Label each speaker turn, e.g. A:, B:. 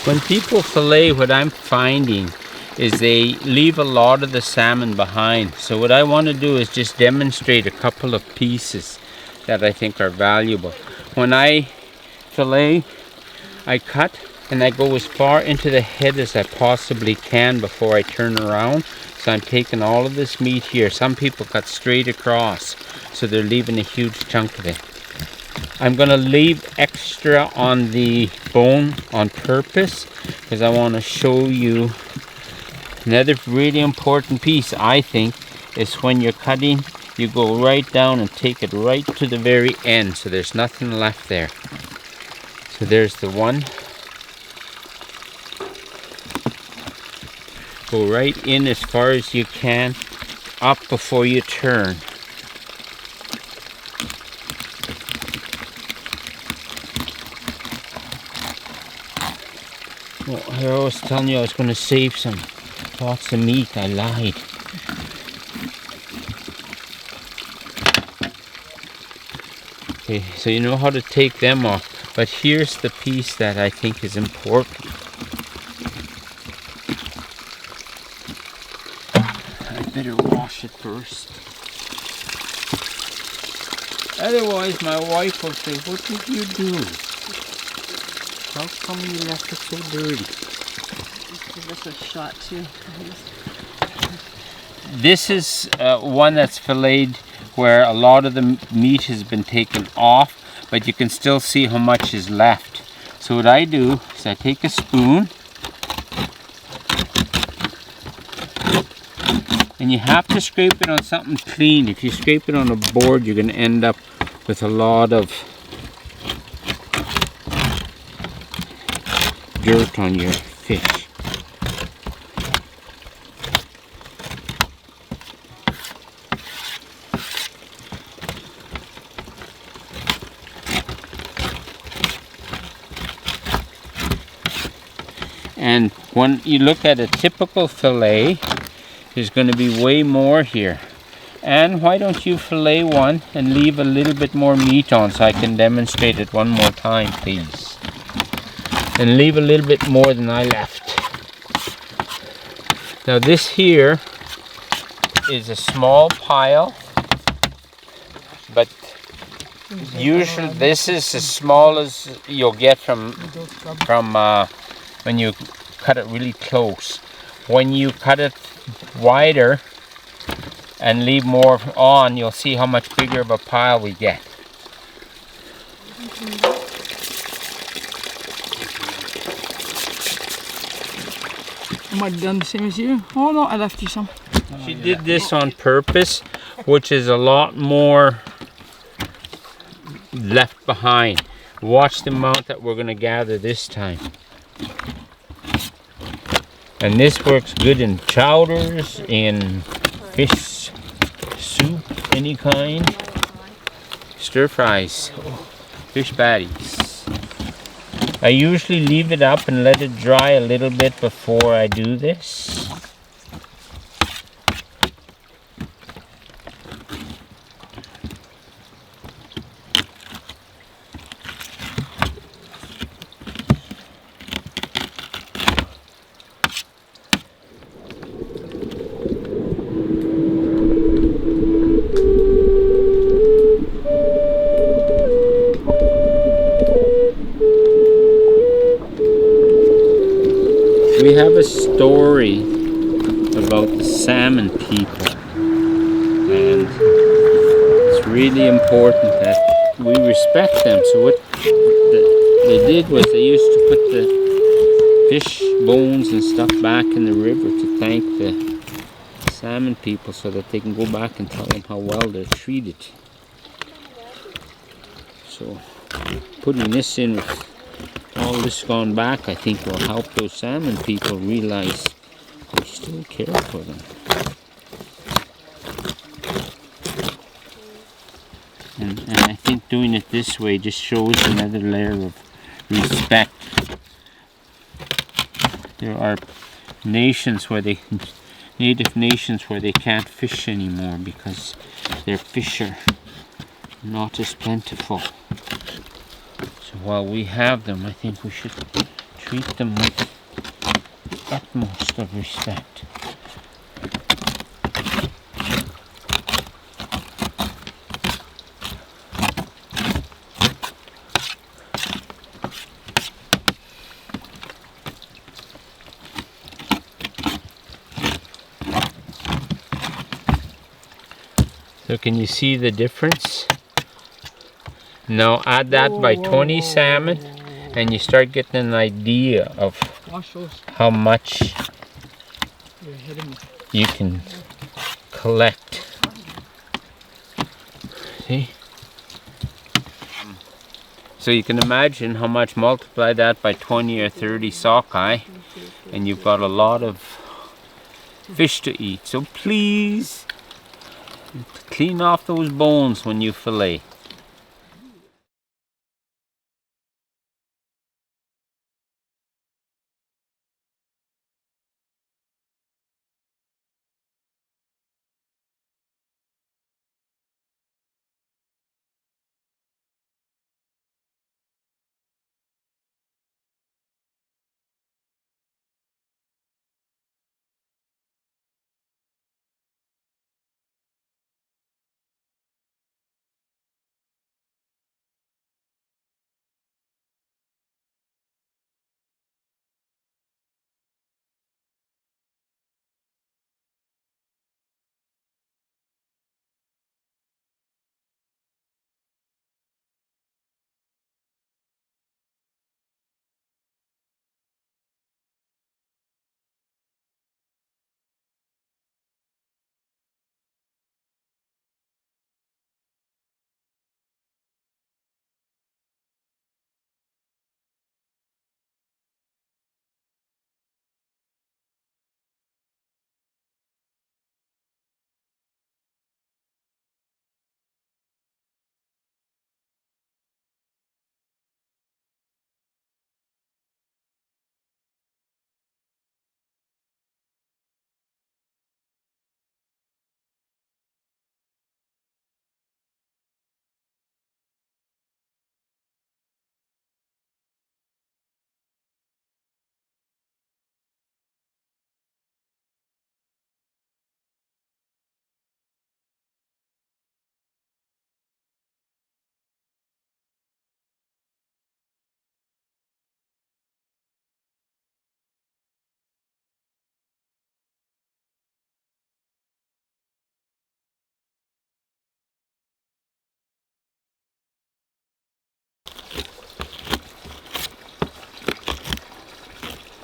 A: When people fillet, what I'm finding is they leave a lot of the salmon behind. So what I want to do is just demonstrate a couple of pieces that I think are valuable. When I fillet, I cut and I go as far into the head as I possibly can before I turn around. So I'm taking all of this meat here. Some people cut straight across, so they're leaving a huge chunk of it. I'm going to leave extra on the bone on purpose because I want to show you another really important piece. I think is when you're cutting, you go right down and take it right to the very end, so there's nothing left there. So there's the one. Go right in as far as you can, up before you turn. Well, I was telling you I was going to save some lots of meat. I lied. Okay, so you know how to take them off, but here's the piece that I think is important. I better wash it first. Otherwise my wife will say, "What did you do? How come you left it so dirty?"
B: Give this a shot too.
A: This is one that's filleted where a lot of the meat has been taken off, but you can still see how much is left. So what I do is I take a spoon, and you have to scrape it on something clean. If you scrape it on a board, you're going to end up with a lot of dirt on your fish. And when you look at a typical fillet, there's going to be way more here. And why don't you fillet one and leave a little bit more meat on so I can demonstrate it one more time, please. And leave a little bit more than I left. Now this here is a small pile, but usually this is as small as you'll get from when you cut it really close. When you cut it wider and leave more on, you'll see how much bigger of a pile we get.
B: Am I done the same as you? Oh no, I left you some.
A: She did this on purpose, which is a lot more left behind. Watch the amount that we're going to gather this time. And this works good in chowders, in fish soup, any kind. Stir fries, fish patties. I usually leave it up and let it dry a little bit before I do this. We have a story about the salmon people, and it's really important that we respect them. So what they did was they used to put the fish bones and stuff back in the river to thank the salmon people so that they can go back and tell them how well they're treated. So putting this in with all this gone back, I think will help those salmon people realize we still care for them. And I think doing it this way just shows another layer of respect. There are nations where native nations where they can't fish anymore because their fish are not as plentiful. So while we have them, I think we should treat them with the utmost of respect. So can you see the difference? Now add that by 20 salmon and you start getting an idea of how much you can collect. See? So you can imagine how much, multiply that by 20 or 30 sockeye and you've got a lot of fish to eat. So please clean off those bones when you fillet.